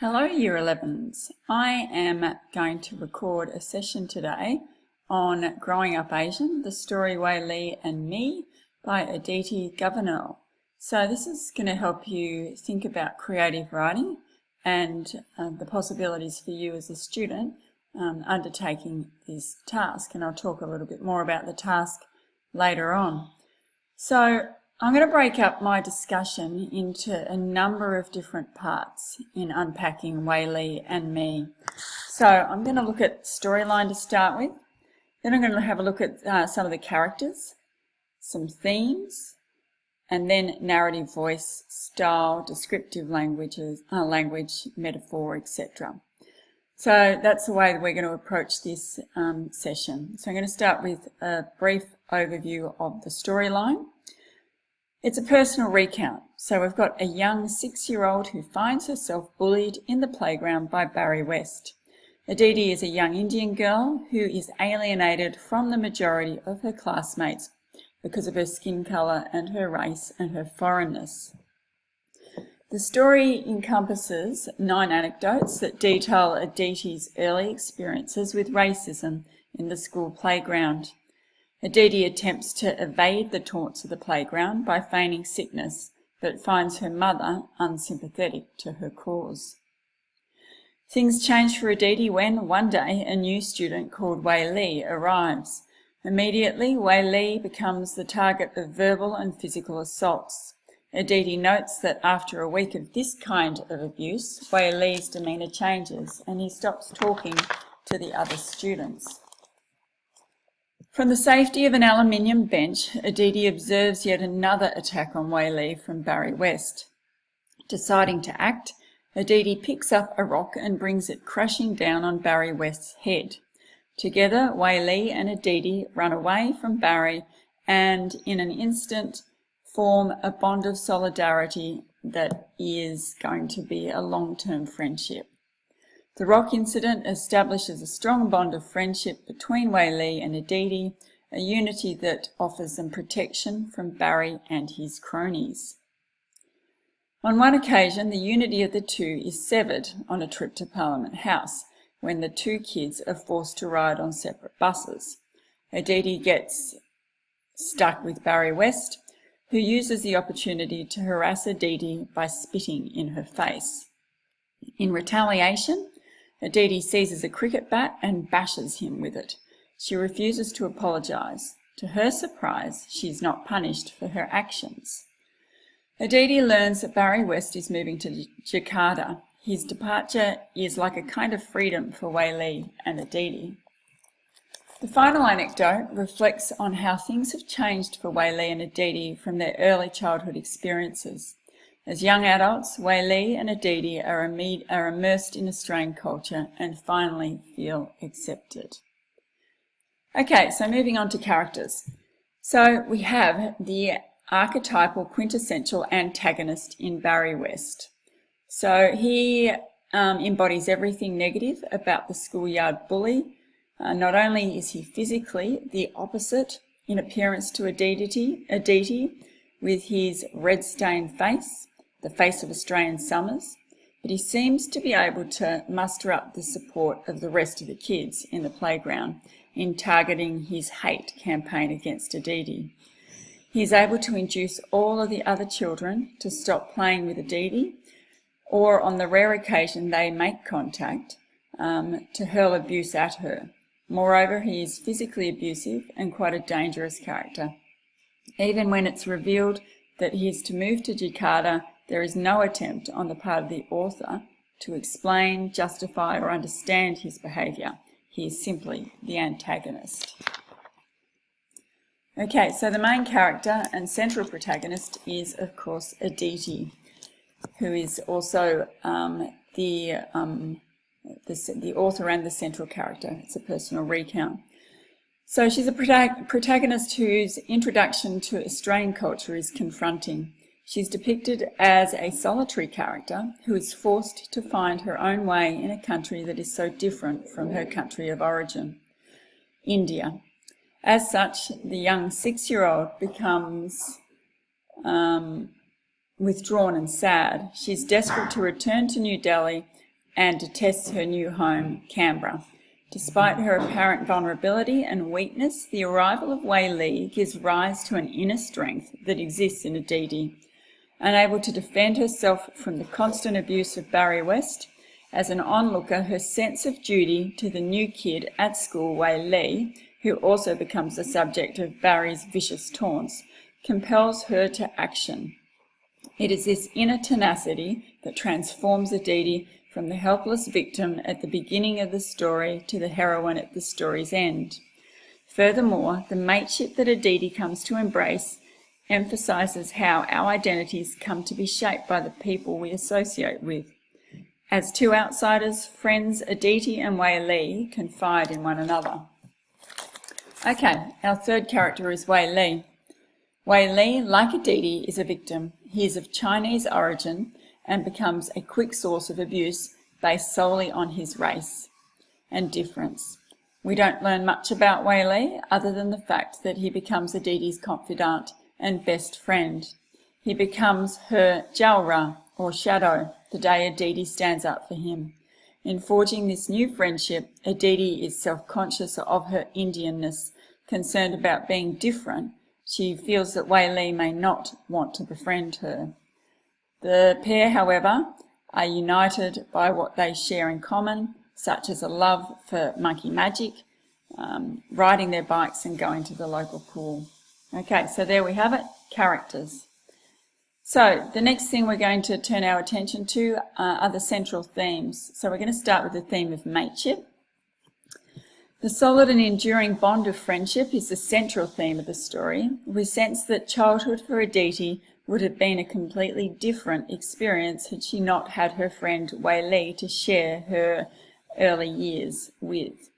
Hello Year 11s. I am going to record a session today on Growing Up Asian, the story Wei Li and Me by Aditi Governor. So this is going to help you think about creative writing and the possibilities for you as a student undertaking this task. And I'll talk a little bit more about the task later on. So I'm going to break up my discussion into a number of different parts in unpacking Wei Li and Me. So I'm going to look at storyline to start with. Then I'm going to have a look at some of the characters, some themes, and then narrative voice, style, descriptive language, metaphor, etc. So that's the way that we're going to approach this session. So I'm going to start with a brief overview of the storyline. It's a personal recount, so we've got a young 6-year-old who finds herself bullied in the playground by Barry West. Aditi is a young Indian girl who is alienated from the majority of her classmates because of her skin colour and her race and her foreignness. The story encompasses 9 anecdotes that detail Aditi's early experiences with racism in the school playground. Aditi attempts to evade the taunts of the playground by feigning sickness, but finds her mother unsympathetic to her cause. Things change for Aditi when, one day, a new student called Wei Li arrives. Immediately, Wei Li becomes the target of verbal and physical assaults. Aditi notes that after a week of this kind of abuse, Wei Li's demeanour changes and he stops talking to the other students. From the safety of an aluminium bench, Aditi observes yet another attack on Wei Li from Barry West. Deciding to act, Aditi picks up a rock and brings it crashing down on Barry West's head. Together, Wei Li and Aditi run away from Barry and, in an instant, form a bond of solidarity that is going to be a long-term friendship. The rock incident establishes a strong bond of friendship between Wei Li and Aditi, a unity that offers them protection from Barry and his cronies. On one occasion, the unity of the two is severed on a trip to Parliament House, when the two kids are forced to ride on separate buses. Aditi gets stuck with Barry West, who uses the opportunity to harass Aditi by spitting in her face. In retaliation, Aditi seizes a cricket bat and bashes him with it. She refuses to apologise. To her surprise, she is not punished for her actions. Aditi learns that Barry West is moving to Jakarta. His departure is like a kind of freedom for Wei Li and Aditi. The final anecdote reflects on how things have changed for Wei Li and Aditi from their early childhood experiences. As young adults, Wei Li and Aditi are immersed in Australian culture and finally feel accepted. Okay, so moving on to characters. So we have the archetypal quintessential antagonist in Barry West. So he embodies everything negative about the schoolyard bully. Not only is he physically the opposite in appearance to Aditi with his red-stained face, the face of Australian summers, but he seems to be able to muster up the support of the rest of the kids in the playground in targeting his hate campaign against Aditi. He is able to induce all of the other children to stop playing with Aditi, or on the rare occasion they make contact, to hurl abuse at her. Moreover, he is physically abusive and quite a dangerous character. Even when it's revealed that he is to move to Jakarta, there is no attempt on the part of the author to explain, justify or understand his behaviour. He is simply the antagonist. Okay, so the main character and central protagonist is, of course, Aditi, who is also the author and the central character. It's a personal recount. So she's a protagonist whose introduction to Australian culture is confronting. She's depicted as a solitary character who is forced to find her own way in a country that is so different from her country of origin, India. As such, the young 6-year-old becomes withdrawn and sad. She's desperate to return to New Delhi and detests her new home, Canberra. Despite her apparent vulnerability and weakness, the arrival of Wei-Lee gives rise to an inner strength that exists in Aditi. Unable to defend herself from the constant abuse of Barry West, as an onlooker, her sense of duty to the new kid at school, Wei-Lee, who also becomes the subject of Barry's vicious taunts, compels her to action. It is this inner tenacity that transforms Aditi from the helpless victim at the beginning of the story to the heroine at the story's end. Furthermore, the mateship that Aditi comes to embrace emphasises how our identities come to be shaped by the people we associate with. As two outsiders, friends Aditi and Wei-Lee confide in one another. Okay, our third character is Wei-Lee. Wei-Lee, like Aditi, is a victim. He is of Chinese origin and becomes a quick source of abuse based solely on his race and difference. We don't learn much about Wei-Lee other than the fact that he becomes Aditi's confidant and best friend. He becomes her Jalra, or shadow, the day Aditi stands up for him. In forging this new friendship, Aditi is self-conscious of her Indianness, concerned about being different. She feels that Wei-Lee may not want to befriend her. The pair, however, are united by what they share in common, such as a love for monkey magic, riding their bikes and going to the local pool. Okay, so there we have it, characters. So the next thing we're going to turn our attention to are the central themes. So we're going to start with the theme of mateship. The solid and enduring bond of friendship is the central theme of the story. We sense that childhood for Aditi would have been a completely different experience had she not had her friend Wei-Lee to share her early years with.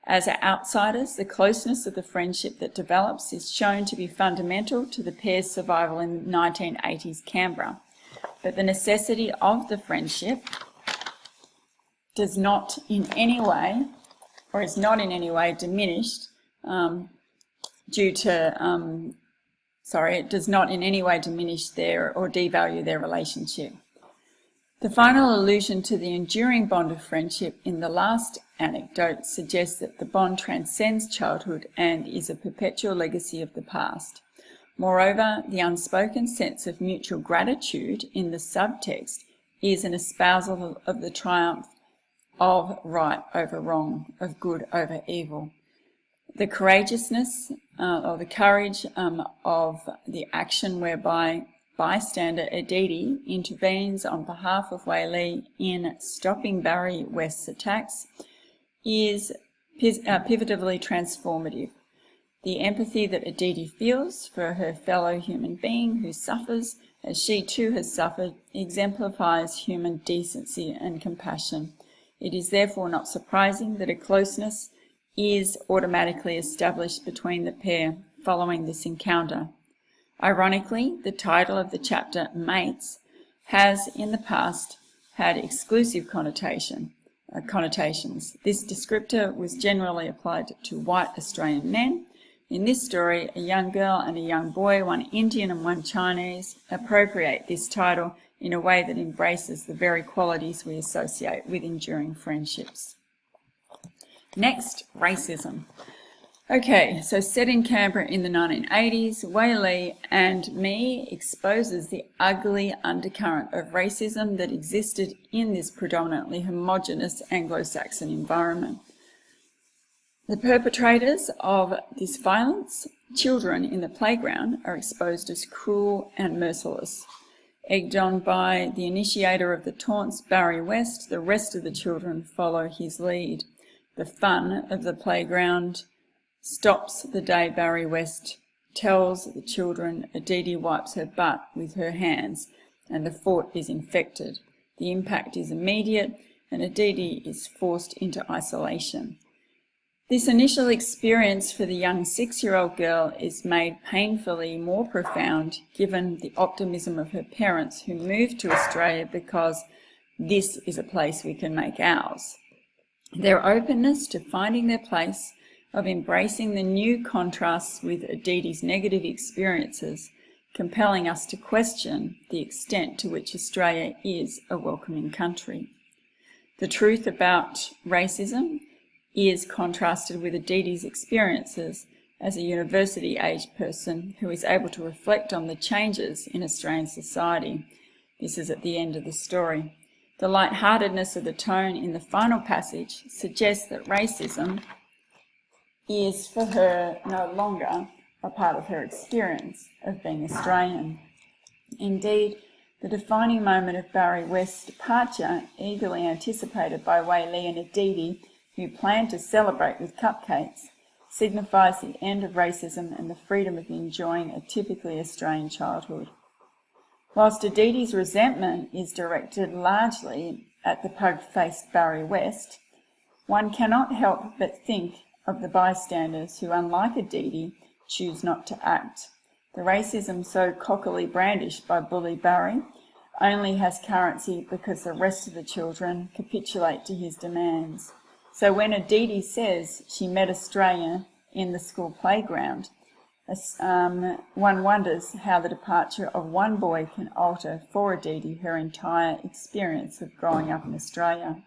As outsiders, the closeness of the friendship that develops is shown to be fundamental to the pair's survival in 1980s Canberra. But the necessity of the friendship does not in any way, or is not in any way diminished it does not in any way diminish or devalue their relationship. The final allusion to the enduring bond of friendship in the last anecdote suggests that the bond transcends childhood and is a perpetual legacy of the past. Moreover, the unspoken sense of mutual gratitude in the subtext is an espousal of the triumph of right over wrong, of good over evil. The courageousness or the courage of the action whereby bystander Aditi intervenes on behalf of Wei-Lee in stopping Barry West's attacks is pivotively transformative. The empathy that Aditi feels for her fellow human being who suffers, as she too has suffered, exemplifies human decency and compassion. It is therefore not surprising that a closeness is automatically established between the pair following this encounter. Ironically, the title of the chapter, Mates, has in the past had exclusive connotations. This descriptor was generally applied to white Australian men. In this story, a young girl and a young boy, one Indian and one Chinese, appropriate this title in a way that embraces the very qualities we associate with enduring friendships. Next, racism. Okay, so set in Canberra in the 1980s, Wei Li and Me exposes the ugly undercurrent of racism that existed in this predominantly homogenous Anglo-Saxon environment. The perpetrators of this violence, children in the playground, are exposed as cruel and merciless. Egged on by the initiator of the taunts, Barry West, the rest of the children follow his lead. The fun of the playground stops the day Barry West tells the children Aditi wipes her butt with her hands and the fort is infected. The impact is immediate and Aditi is forced into isolation. This initial experience for the young 6-year-old girl is made painfully more profound given the optimism of her parents who moved to Australia because this is a place we can make ours. Their openness to finding their place, of embracing the new contrasts with Aditi's negative experiences, compelling us to question the extent to which Australia is a welcoming country. The truth about racism is contrasted with Aditi's experiences as a university-aged person who is able to reflect on the changes in Australian society. This is at the end of the story. The lightheartedness of the tone in the final passage suggests that racism is for her no longer a part of her experience of being Australian. Indeed, the defining moment of Barry West's departure, eagerly anticipated by Wei Li and Aditi, who planned to celebrate with cupcakes, signifies the end of racism and the freedom of enjoying a typically Australian childhood. Whilst Aditi's resentment is directed largely at the pug-faced Barry West, one cannot help but think of the bystanders who, unlike Aditi, choose not to act. The racism so cockily brandished by bully Barry only has currency because the rest of the children capitulate to his demands. So when Aditi says she met Australia in the school playground, one wonders how the departure of one boy can alter for Aditi her entire experience of growing up in Australia.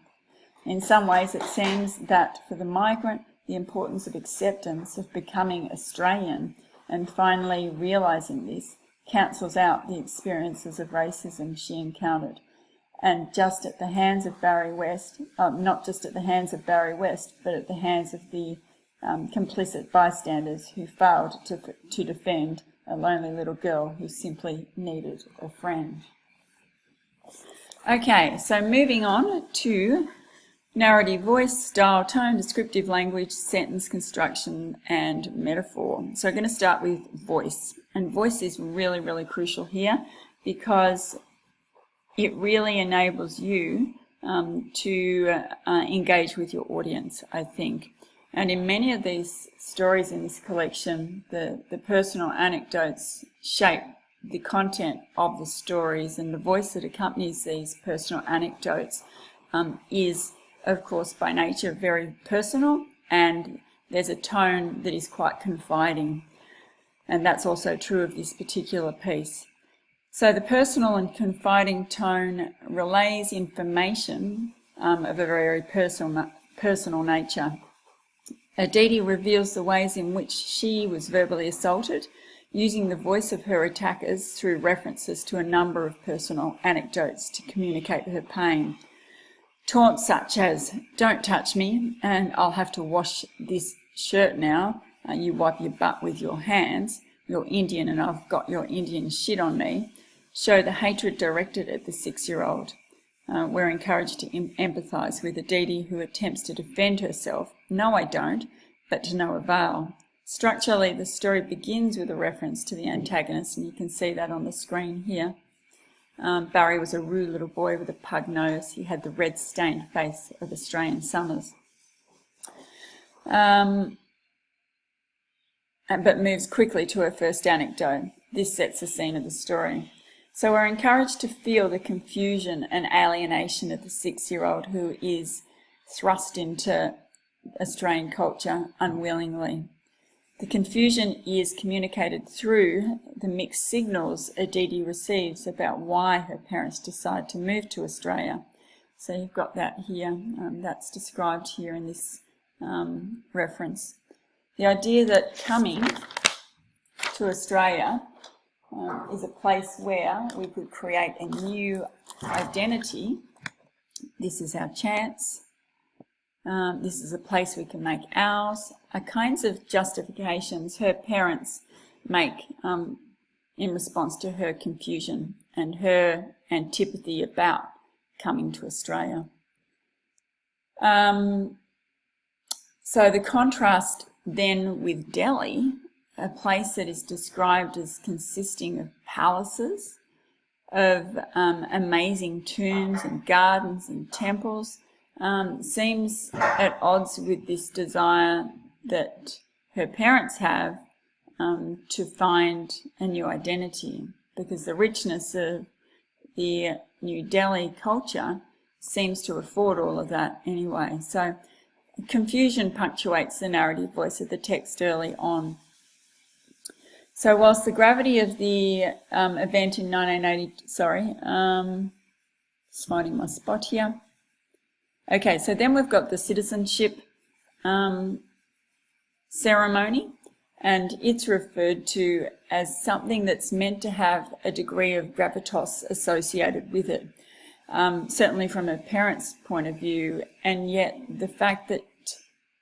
In some ways it seems that for the migrant, the importance of acceptance of becoming Australian and finally realising this cancels out the experiences of racism she encountered. And just at the hands of Barry West, not just at the hands of Barry West, but at the hands of the complicit bystanders who failed to defend a lonely little girl who simply needed a friend. Okay, so moving on to narrative voice, style, tone, descriptive language, sentence construction, and metaphor. So I'm going to start with voice. And voice is really, really crucial here because it really enables you to engage with your audience, I think. And in many of these stories in this collection, the personal anecdotes shape the content of the stories, and the voice that accompanies these personal anecdotes is, of course, by nature very personal, and there's a tone that is quite confiding. And that's also true of this particular piece. So the personal and confiding tone relays information of a very personal nature. Aditi reveals the ways in which she was verbally assaulted, using the voice of her attackers through references to a number of personal anecdotes to communicate her pain. Taunts such as, "Don't touch me, and I'll have to wash this shirt now, you wipe your butt with your hands, you're Indian and I've got your Indian shit on me," show the hatred directed at the 6-year-old. We're encouraged to empathise with Aditi, who attempts to defend herself. "No, I don't," but to no avail. Structurally, the story begins with a reference to the antagonist, and you can see that on the screen here. Barry was a rude little boy with a pug nose. He had the red-stained face of Australian summers. But moves quickly to her first anecdote. This sets the scene of the story. So we're encouraged to feel the confusion and alienation of the 6-year-old who is thrust into Australian culture unwillingly. The confusion is communicated through the mixed signals Aditi receives about why her parents decide to move to Australia. So you've got that here. That's described here in this reference. The idea that coming to Australia is a place where we could create a new identity. This is our chance. This is a place we can make ours, are kinds of justifications her parents make in response to her confusion and her antipathy about coming to Australia. So the contrast then with Delhi, a place that is described as consisting of palaces, of amazing tombs and gardens and temples, seems at odds with this desire that her parents have to find a new identity, because the richness of the New Delhi culture seems to afford all of that anyway. So confusion punctuates the narrative voice of the text early on. So whilst the gravity of the event in 1980, just finding my spot here. Okay, so then we've got the citizenship ceremony, and it's referred to as something that's meant to have a degree of gravitas associated with it, certainly from a parent's point of view, and yet the fact that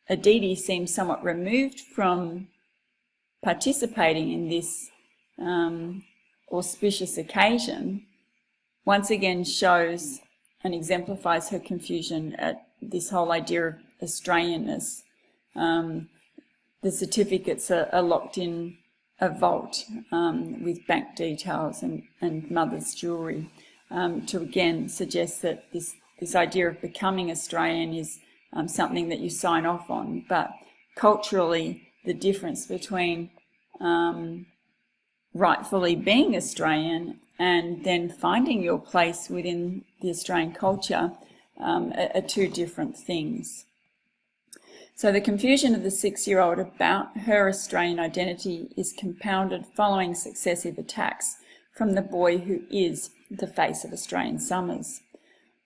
Aditi seems somewhat removed from participating in this auspicious occasion once again shows and exemplifies her confusion at this whole idea of Australianness. The certificates are locked in a vault with bank details and mother's jewellery to again suggest that this idea of becoming Australian is something that you sign off on, but culturally the difference between rightfully being Australian and then finding your place within the Australian culture are two different things. So the confusion of the 6-year-old about her Australian identity is compounded following successive attacks from the boy who is the face of Australian summers.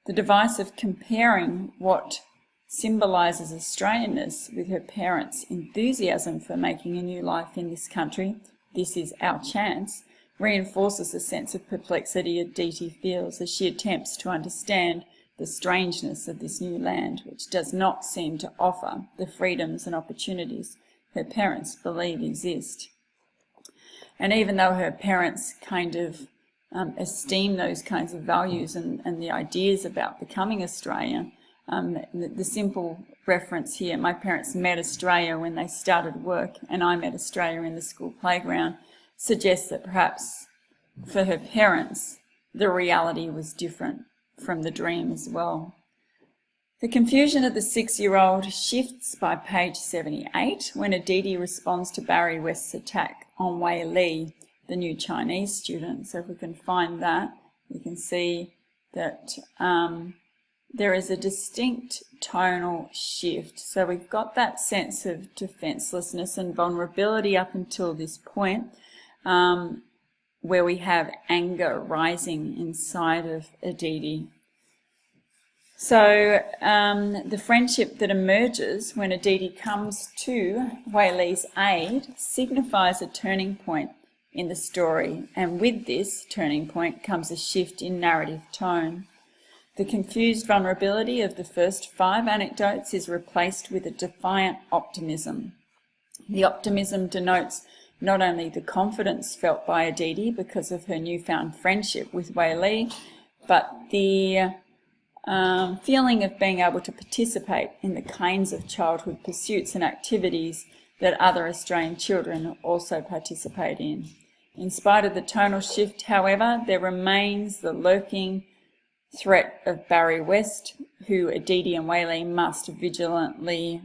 The device of comparing what symbolises Australianness with her parents' enthusiasm for making a new life in this country, this is our chance, reinforces the sense of perplexity Aditi feels as she attempts to understand the strangeness of this new land, which does not seem to offer the freedoms and opportunities her parents believe exist. And even though her parents kind of esteem those kinds of values and the ideas about becoming Australian, the simple reference here, my parents met Australia when they started work and I met Australia in the school playground, suggests that perhaps for her parents the reality was different from the dream as well. The confusion of the 6-year-old shifts by page 78 when Aditi responds to Barry West's attack on Wei-Lee, the new Chinese student. So if we can find that, we can see that there is a distinct tonal shift. So we've got that sense of defenselessness and vulnerability up until this point, where we have anger rising inside of Aditi. So the friendship that emerges when Aditi comes to Wei-Lee's aid signifies a turning point in the story, and with this turning point comes a shift in narrative tone. The confused vulnerability of the first 5 anecdotes is replaced with a defiant optimism. The optimism denotes not only the confidence felt by Aditi because of her newfound friendship with Wei-Lee, but the feeling of being able to participate in the kinds of childhood pursuits and activities that other Australian children also participate in. In spite of the tonal shift, however, there remains the lurking threat of Barry West, who Aditi and Wei-Lee must vigilantly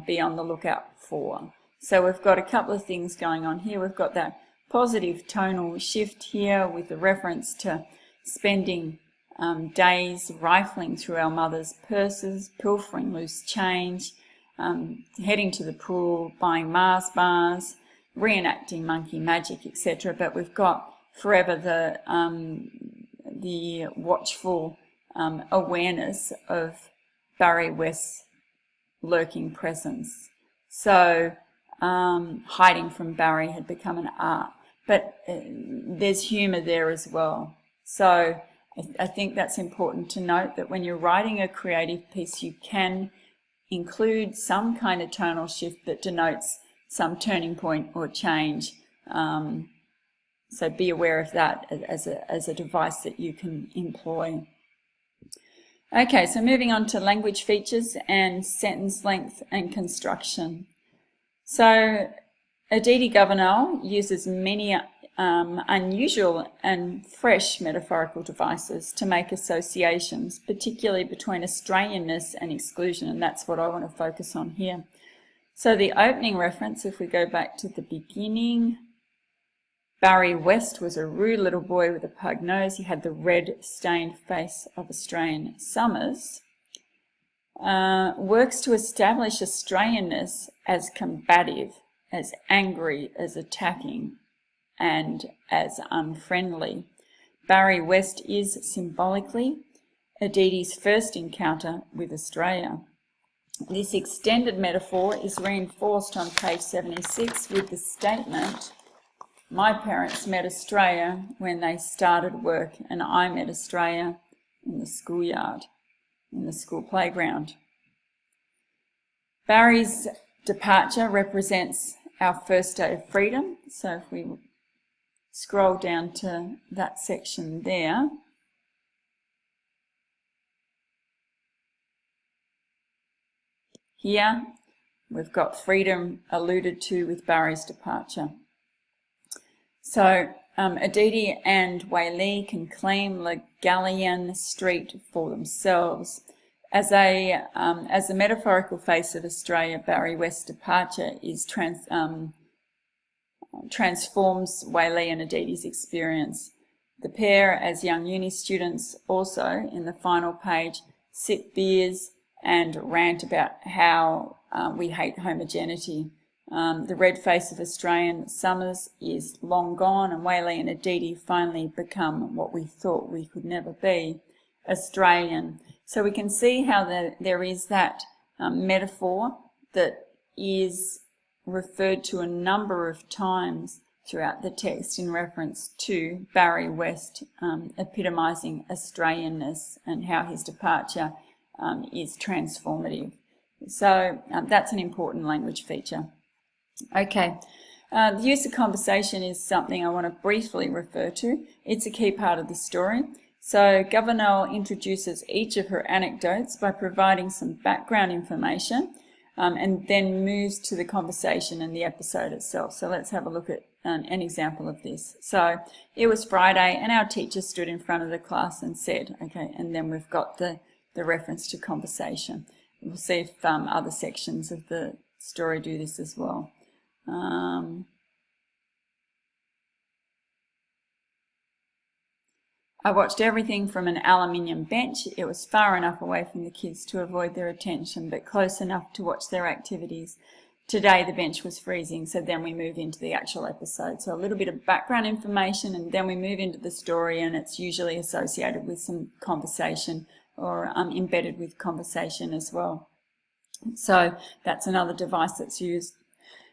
be on the lookout for. So we've got a couple of things going on here. We've got that positive tonal shift here with the reference to spending days rifling through our mother's purses, pilfering loose change, heading to the pool, buying Mars bars, reenacting monkey magic, etc. But we've got forever the watchful awareness of Barry West's lurking presence. So hiding from Barry had become an art, but there's humour there as well. So I think that's important to note, that when you're writing a creative piece, you can include some kind of tonal shift that denotes some turning point or change. So be aware of that as a device that you can employ. Okay, so moving on to language features and sentence length and construction. So Aditi Governal uses many unusual and fresh metaphorical devices to make associations, particularly between Australianness and exclusion, and that's what I want to focus on here. So the opening reference, if we go back to the beginning, Barry West was a rude little boy with a pug nose. He had the red stained face of Australian summers. Works to establish Australianness as combative, as angry, as attacking, and as unfriendly. Barry West is symbolically Aditi's first encounter with Australia. This extended metaphor is reinforced on page 76 with the statement, "My parents met Australia when they started work, and I met Australia in the schoolyard, in the school playground." Barry's departure represents our first day of freedom. So if we scroll down to that section there, here we've got freedom alluded to with Barry's departure. So Aditi and Wei-Lee can claim Le Gallienne Street for themselves. As the metaphorical face of Australia, Barry West's departure transforms Wei-Lee and Aditi's experience. The pair, as young uni students, also in the final page, sip beers and rant about how we hate homogeneity. The red face of Australian summers is long gone, and Wei-Lee and Aditi finally become what we thought we could never be, Australian. So we can see how there is that metaphor that is referred to a number of times throughout the text in reference to Barry West epitomising Australianness and how his departure is transformative. So that's an important language feature. Okay, the use of conversation is something I want to briefly refer to. It's a key part of the story. So Governor introduces each of her anecdotes by providing some background information and then moves to the conversation and the episode itself. So let's have a look at an example of this. So it was Friday and our teacher stood in front of the class and said, okay, and then we've got the reference to conversation. We'll see if other sections of the story do this as well. I watched everything from an aluminium bench. It was far enough away from the kids to avoid their attention, but close enough to watch their activities. Today the bench was freezing, so then we move into the actual episode. So a little bit of background information, and then we move into the story, and it's usually associated with some conversation or embedded with conversation as well. So that's another device that's used.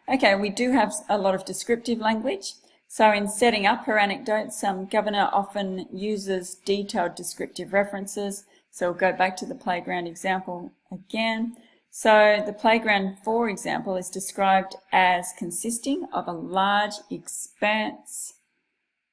Okay, we do have a lot of descriptive language. So in setting up her anecdotes, Governor often uses detailed descriptive references. So we'll go back to the playground example again. So the playground, for example, is described as consisting of a large expanse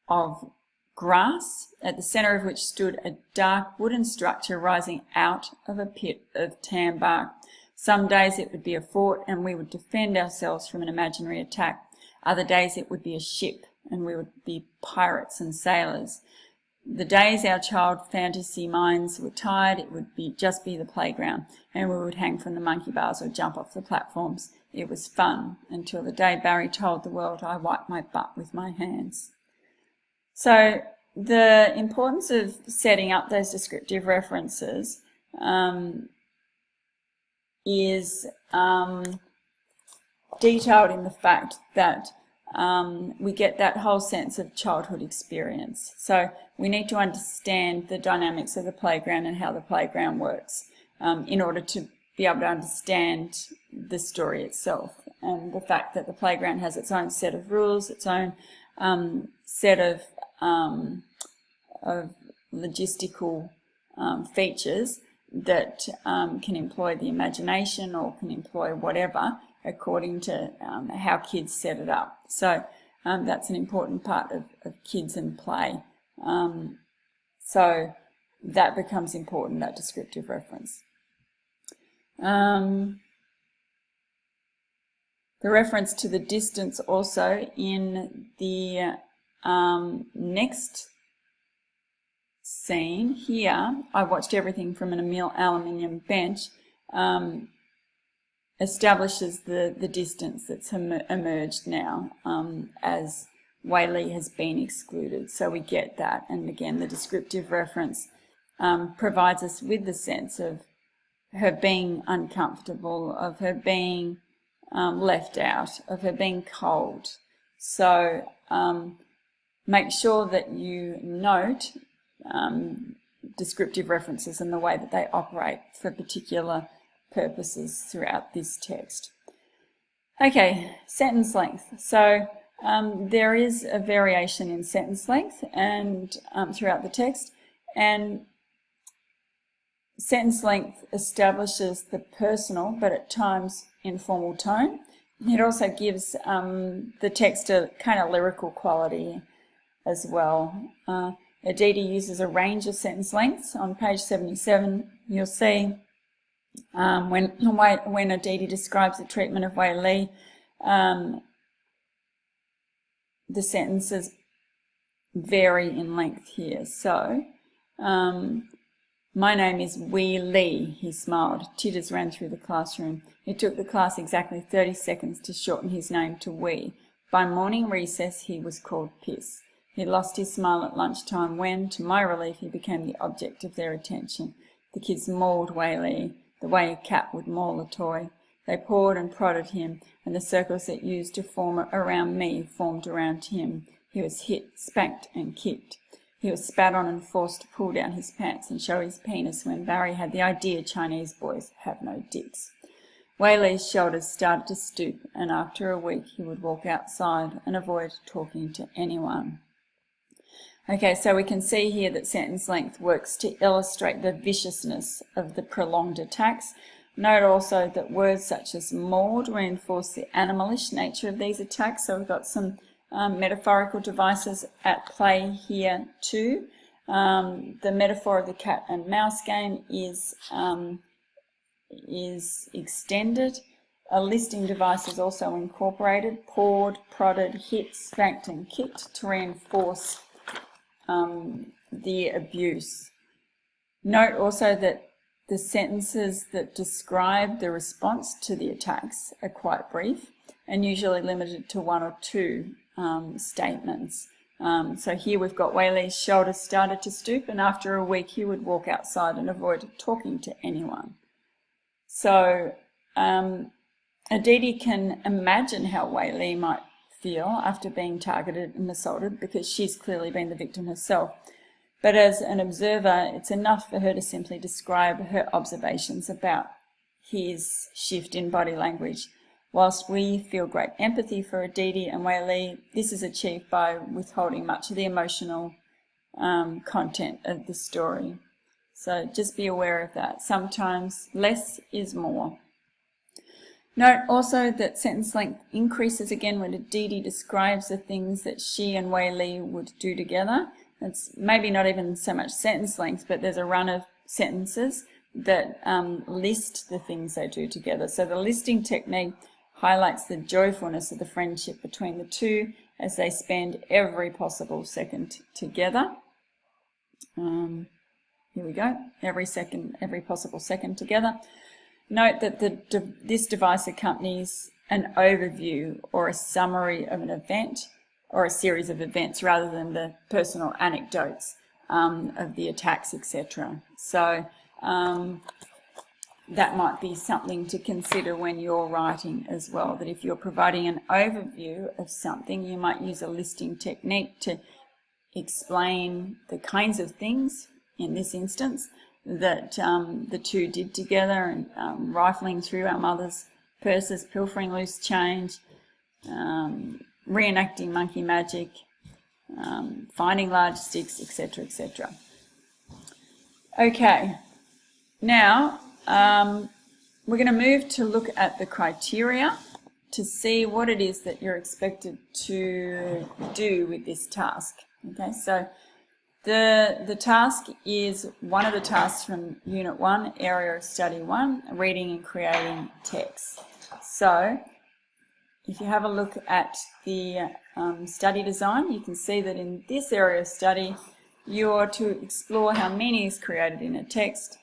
of grass, at the centre of which stood a dark wooden structure rising out of a pit of tan bark. Some days it would be a fort and we would defend ourselves from an imaginary attack. Other days it would be a ship and we would be pirates and sailors. The days our child fantasy minds were tired, it would just be the playground, and we would hang from the monkey bars or jump off the platforms. It was fun until the day Barry told the world I wiped my butt with my hands. So the importance of setting up those descriptive references is detailed in the fact that we get that whole sense of childhood experience. So we need to understand the dynamics of the playground and how the playground works in order to be able to understand the story itself, and the fact that the playground has its own set of rules, its own set of logistical features that can employ the imagination or can employ whatever according to how kids set it up. So that's an important part of kids and play. So that becomes important, that descriptive reference. The reference to the distance also in the next scene here, I watched everything from an aluminium bench, establishes the distance that's emerged now as Wei-Lee has been excluded. So we get that, and again the descriptive reference provides us with the sense of her being uncomfortable, of her being left out, of her being cold. So make sure that you note descriptive references and the way that they operate for particular purposes throughout this text. Okay, sentence length. So there is a variation in sentence length and throughout the text, and sentence length establishes the personal but at times informal tone. It also gives the text a kind of lyrical quality as well. Aditi uses a range of sentence lengths. On page 77 you'll see when Aditi describes the treatment of Wei-Lee, the sentences vary in length here. So, my name is Wei-Lee, he smiled. Titters ran through the classroom. It took the class exactly 30 seconds to shorten his name to Wei. By morning recess he was called Piss. He lost his smile at lunchtime when, to my relief, he became the object of their attention. The kids mauled Wei-Lee, the way a cat would maul a toy. They pawed and prodded him, and the circles that used to form around me formed around him. He was hit, spanked and kicked. He was spat on and forced to pull down his pants and show his penis when Barry had the idea Chinese boys have no dicks. Wei-Lee's shoulders started to stoop, and after a week he would walk outside and avoid talking to anyone. Okay, so we can see here that sentence length works to illustrate the viciousness of the prolonged attacks. Note also that words such as mauled reinforce the animalish nature of these attacks, so we've got some metaphorical devices at play here too. The metaphor of the cat and mouse game is extended. A listing device is also incorporated: pawed, prodded, hit, spanked and kicked to reinforce the abuse. Note also that the sentences that describe the response to the attacks are quite brief and usually limited to one or two statements. So here we've got Wei-Lee's shoulders started to stoop, and after a week he would walk outside and avoid talking to anyone. So Aditi can imagine how Wei-Lee might feel after being targeted and assaulted, because she's clearly been the victim herself. But as an observer, it's enough for her to simply describe her observations about his shift in body language. Whilst we feel great empathy for Aditi and Wei-Lee, this is achieved by withholding much of the emotional content of the story. So just be aware of that. Sometimes less is more. Note also that sentence length increases again when Aditi describes the things that she and Wei-Lee would do together. It's maybe not even so much sentence length, but there's a run of sentences that list the things they do together. So the listing technique highlights the joyfulness of the friendship between the two as they spend every possible second together. Here we go, every possible second together. Note that this device accompanies an overview or a summary of an event or a series of events rather than the personal anecdotes of the attacks, etc. So that might be something to consider when you're writing as well, that if you're providing an overview of something, you might use a listing technique to explain the kinds of things, in this instance, that the two did together, and rifling through our mother's purses, pilfering loose change, reenacting monkey magic, finding large sticks, etc., etc. Okay, now we're going to move to look at the criteria to see what it is that you're expected to do with this task. Okay, so the task is one of the tasks from Unit 1, Area of Study 1, reading and creating text. So if you have a look at the study design, you can see that in this area of study, you're to explore how meaning is created in a text.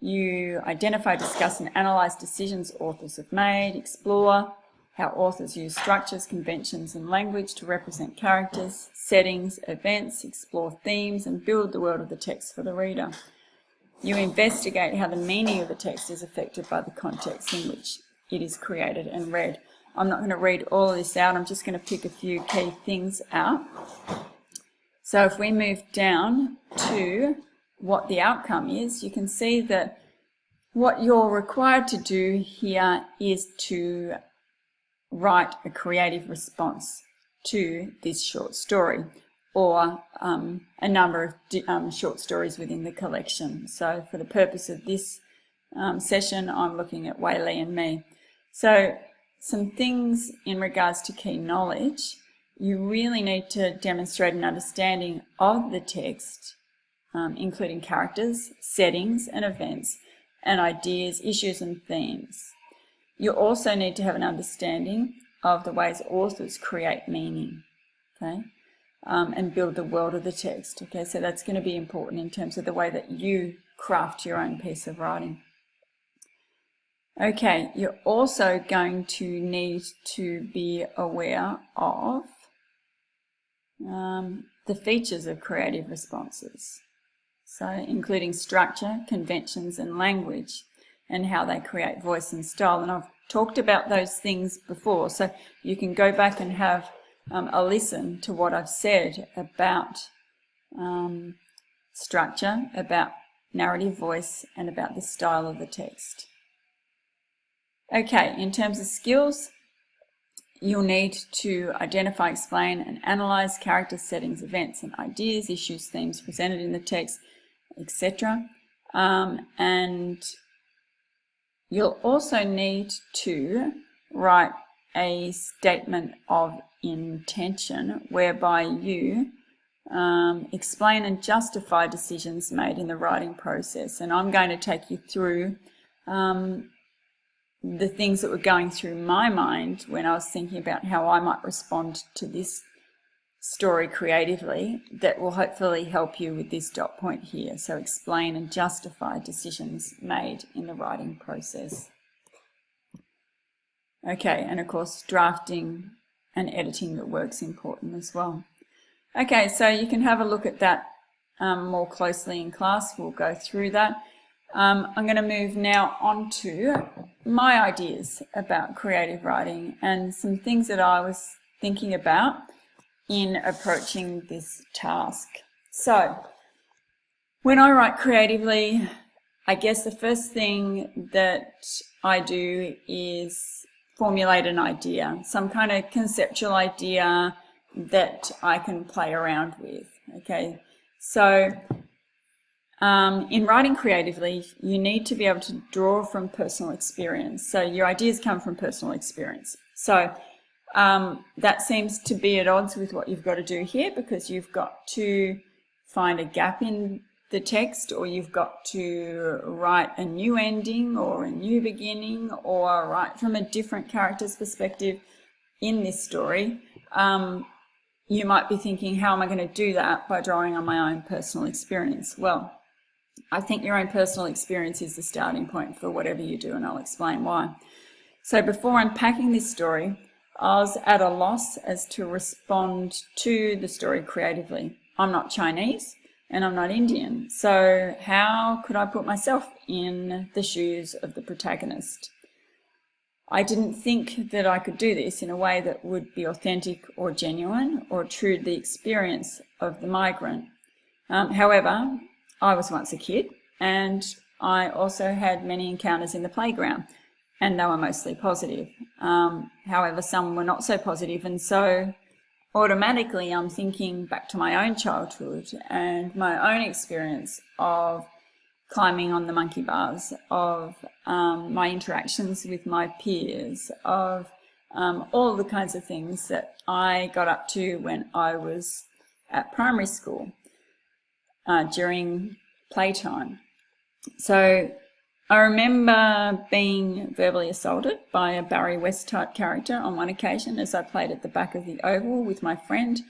You identify, discuss and analyse decisions authors have made, explore how authors use structures, conventions and language to represent characters, settings, events, explore themes and build the world of the text for the reader. You investigate how the meaning of the text is affected by the context in which it is created and read. I'm not going to read all of this out, I'm just going to pick a few key things out. So if we move down to what the outcome is, you can see that what you're required to do here is to write a creative response to this short story, or a number of short stories within the collection. So for the purpose of this session, I'm looking at Wei Li and Me. So some things in regards to key knowledge: you really need to demonstrate an understanding of the text, including characters, settings and events, and ideas, issues and themes. You also need to have an understanding of the ways authors create meaning, okay, and build the world of the text. Okay, so that's going to be important in terms of the way that you craft your own piece of writing. Okay, you're also going to need to be aware of the features of creative responses, so including structure, conventions and language, and how they create voice and style. And I've talked about those things before, so you can go back and have a listen to what I've said about structure, about narrative voice, and about the style of the text. Okay, in terms of skills, you'll need to identify, explain and analyse characters, settings, events and ideas, issues, themes presented in the text, etc. And you'll also need to write a statement of intention whereby you explain and justify decisions made in the writing process. And I'm going to take you through the things that were going through my mind when I was thinking about how I might respond to this story creatively, that will hopefully help you with this dot point here. So explain and justify decisions made in the writing process. Okay, and of course drafting and editing the work's important as well. Okay, so you can have a look at that more closely in class. We'll go through that. I'm going to move now on to my ideas about creative writing and some things that I was thinking about in approaching this task. So when I write creatively, I guess the first thing that I do is formulate an idea, some kind of conceptual idea that I can play around with. Okay, so in writing creatively, you need to be able to draw from personal experience. So your ideas come from personal experience. So that seems to be at odds with what you've got to do here, because you've got to find a gap in the text, or you've got to write a new ending or a new beginning, or write from a different character's perspective in this story. You might be thinking, how am I going to do that? By drawing on my own personal experience. Well, I think your own personal experience is the starting point for whatever you do, and I'll explain why. So before unpacking this story, I was at a loss as to respond to the story creatively. I'm not Chinese and I'm not Indian, so how could I put myself in the shoes of the protagonist? I didn't think that I could do this in a way that would be authentic or genuine or true to the experience of the migrant. However, I was once a kid, and I also had many encounters in the playground, and they were mostly positive. However, some were not so positive, and so automatically I'm thinking back to my own childhood and my own experience of climbing on the monkey bars, of my interactions with my peers, of all the kinds of things that I got up to when I was at primary school during playtime. So I remember being verbally assaulted by a Barry West type character on one occasion as I played at the back of the oval with my friend.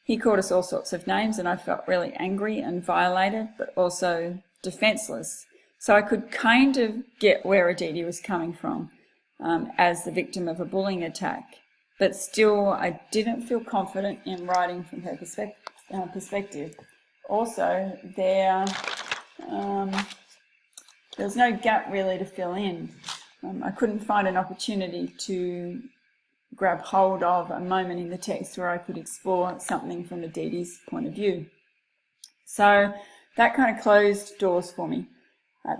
He called us all sorts of names and I felt really angry and violated, but also defenseless. So I could kind of get where Aditi was coming from as the victim of a bullying attack. But still, I didn't feel confident in writing from her perspective. Also, there was no gap really to fill in. I couldn't find an opportunity to grab hold of a moment in the text where I could explore something from Aditi's point of view. So that kind of closed doors for me.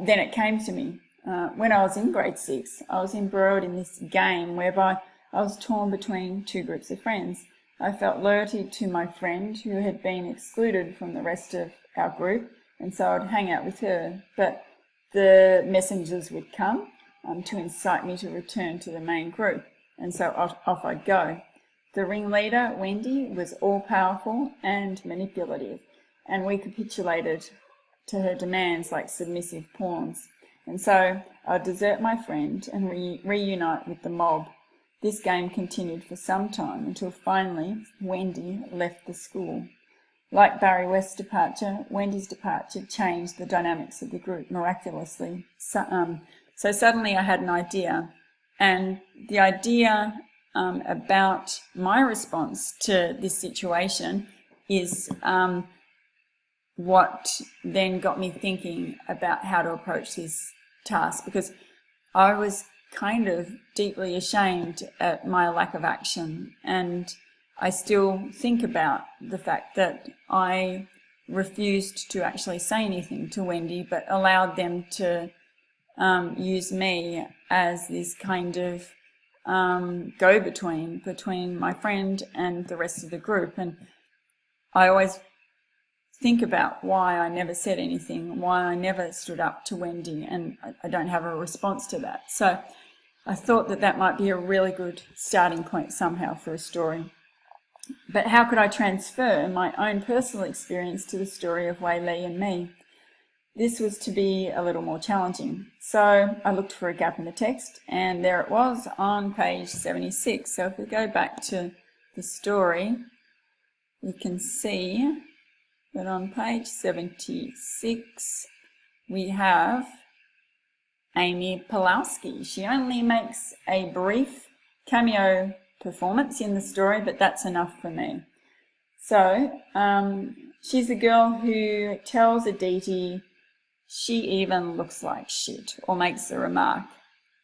Then it came to me. When I was in grade 6, I was embroiled in this game whereby I was torn between two groups of friends. I felt loyalty to my friend who had been excluded from the rest of our group, and so I'd hang out with her. But the messengers would come to incite me to return to the main group, and so off I'd go. The ringleader, Wendy, was all-powerful and manipulative, and we capitulated to her demands like submissive pawns. And so I'd desert my friend and reunite with the mob. This game continued for some time until finally Wendy left the school. Like Barry West's departure, Wendy's departure changed the dynamics of the group miraculously. So suddenly I had an idea, and the idea about my response to this situation is what then got me thinking about how to approach this task, because I was kind of deeply ashamed at my lack of action, and I still think about the fact that I refused to actually say anything to Wendy, but allowed them to use me as this kind of go-between between my friend and the rest of the group. And I always think about why I never said anything, why I never stood up to Wendy, and I don't have a response to that. So I thought that that might be a really good starting point somehow for a story. But how could I transfer my own personal experience to the story of Wei Li and Me? This was to be a little more challenging. So I looked for a gap in the text, and there it was on page 76. So if we go back to the story, we can see that on page 76 we have Amy Pulowski. She only makes a brief cameo performance in the story, but that's enough for me. So she's the girl who tells Aditi she even looks like shit, or makes the remark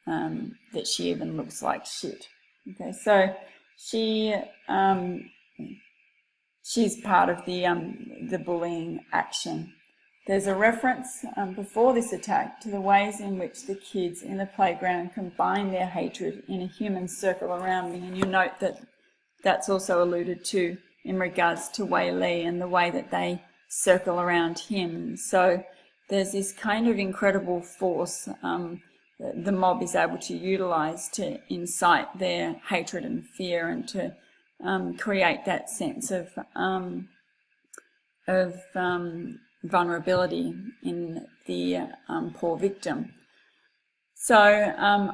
that she even looks like shit. Okay, so she's part of the bullying action. There's a reference before this attack to the ways in which the kids in the playground combine their hatred in a human circle around me, and you note that that's also alluded to in regards to Wei-Lee and the way that they circle around him. So there's this kind of incredible force the mob is able to utilise to incite their hatred and fear, and to create that sense of vulnerability in the poor victim. So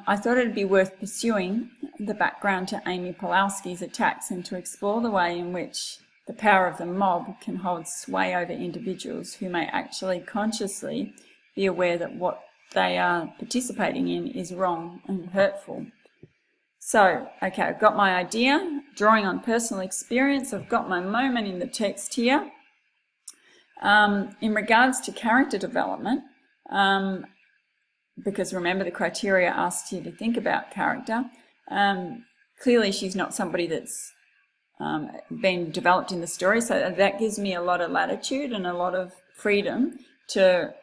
I thought it'd be worth pursuing the background to Amy Pulowski's attacks, and to explore the way in which the power of the mob can hold sway over individuals who may actually consciously be aware that what they are participating in is wrong and hurtful. So, okay, I've got my idea, drawing on personal experience. I've got my moment in the text here. In regards to character development, because remember the criteria asks you to think about character, clearly she's not somebody that's been developed in the story, so that gives me a lot of latitude and a lot of freedom to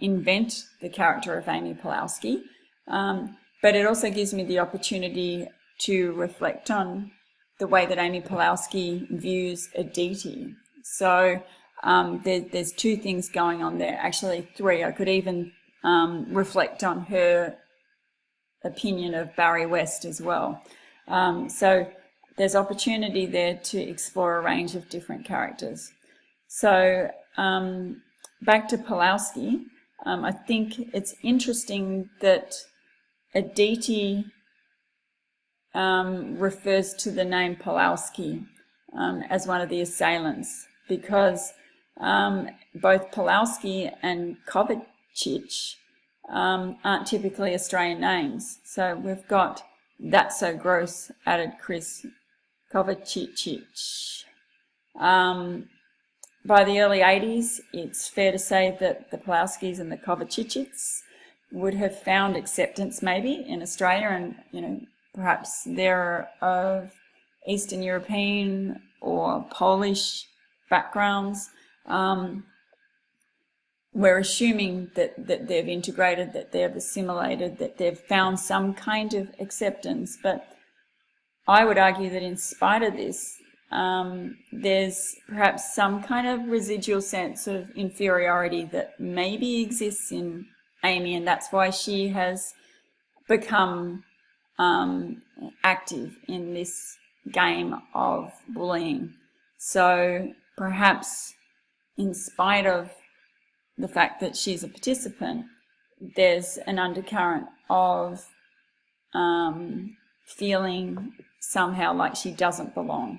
invent the character of Amy Pulowski. But it also gives me the opportunity to reflect on the way that Amy Pulowski views Aditi. So there's two things going on there, actually three. I could even reflect on her opinion of Barry West as well. So there's opportunity there to explore a range of different characters. So back to Pulowski, I think it's interesting that Aditi refers to the name Pulowski as one of the assailants, because both Pulowski and Kovacic aren't typically Australian names. So we've got "That's So Gross," added Chris Kovacic. By the early 80s, it's fair to say that the Pulowskis and the Kovacicics would have found acceptance maybe in Australia, and perhaps they're of Eastern European or Polish backgrounds. we're assuming that they've integrated, that they've assimilated, that they've found some kind of acceptance. But I would argue that in spite of this, there's perhaps some kind of residual sense of inferiority that maybe exists in Amy, and that's why she has become active in this game of bullying. So perhaps in spite of the fact that she's a participant, there's an undercurrent of feeling somehow like she doesn't belong,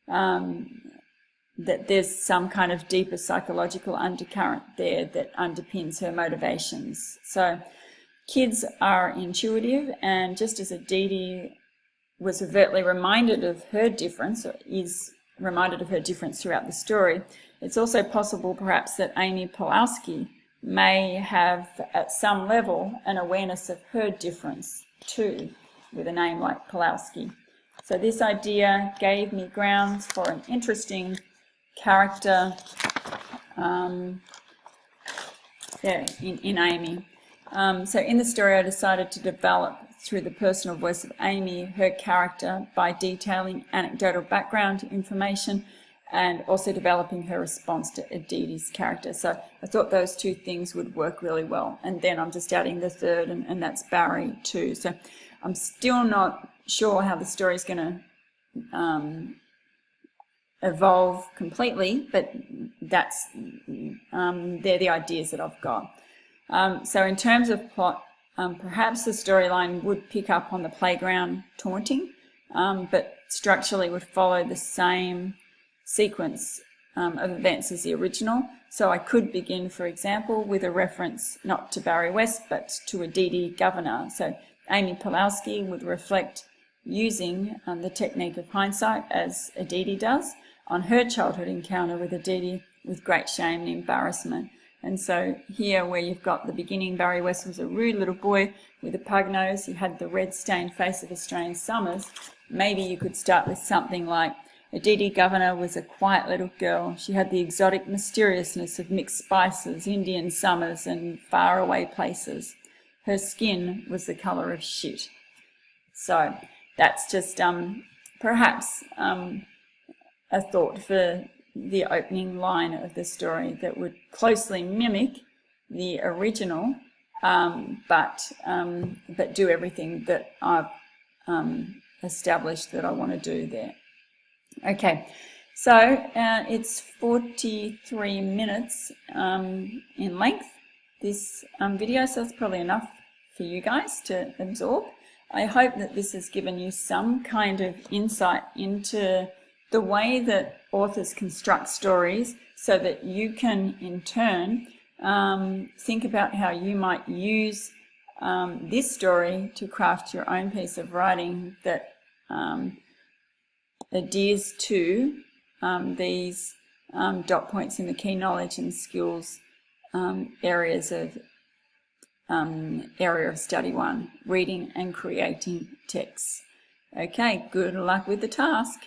that there's some kind of deeper psychological undercurrent there that underpins her motivations. So kids are intuitive, and just as Aditi was overtly reminded of her difference, or is reminded of her difference throughout the story, it's also possible perhaps that Amy Pulowski may have at some level an awareness of her difference too, with a name like Pulowski. So this idea gave me grounds for an interesting character in Amy. So in the story I decided to develop through the personal voice of Amy her character by detailing anecdotal background information and also developing her response to Aditi's character. So I thought those two things would work really well. And then I'm just adding the third, and that's Barry too. So I'm still not sure how the story is going to evolve completely, but that's they're the ideas that I've got. So in terms of plot, perhaps the storyline would pick up on the playground taunting, but structurally would follow the same sequence of events as the original. So I could begin, for example, with a reference not to Barry West, but to Aditi Governor. So Amy Pulowski would reflect using the technique of hindsight, as Aditi does, on her childhood encounter with Aditi with great shame and embarrassment. And so here, where you've got the beginning, Barry West was a rude little boy with a pug nose. He had the red-stained face of Australian summers. Maybe you could start with something like, Aditi Governor was a quiet little girl. She had the exotic mysteriousness of mixed spices, Indian summers, and faraway places. Her skin was the colour of shit. So that's just perhaps a thought for the opening line of the story that would closely mimic the original, but do everything that I've established that I want to do there. Okay, so it's 43 minutes in length, this video, so that's probably enough for you guys to absorb. I hope that this has given you some kind of insight into the way that authors construct stories so that you can in turn think about how you might use this story to craft your own piece of writing that adheres to these dot points in the key knowledge and skills areas of area of study 1, reading and creating texts. Okay, good luck with the task.